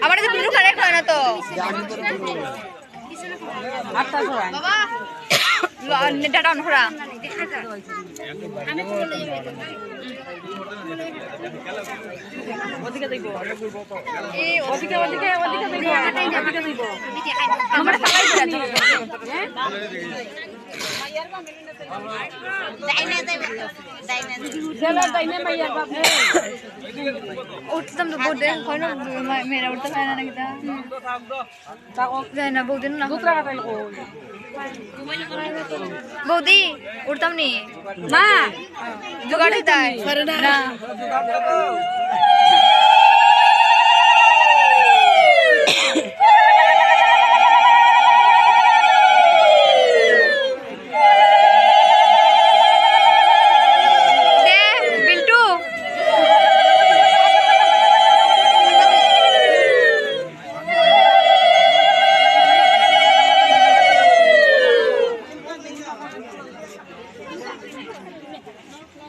আমার তো blue correct হয় না তো বাবা নেটটা অন করা ওদিকে দেখব এই ওদিকে ওদিকে ওদিকে দেখব ওদিকে দেখব আমরা সবাই যাচ্ছি उठतम तो बहुत देर कोई ना मेरा उठता है ना कितना जाए ना बहुत दिन ना बहुत ही उठतम नहीं ना जुगाड़ देता है ना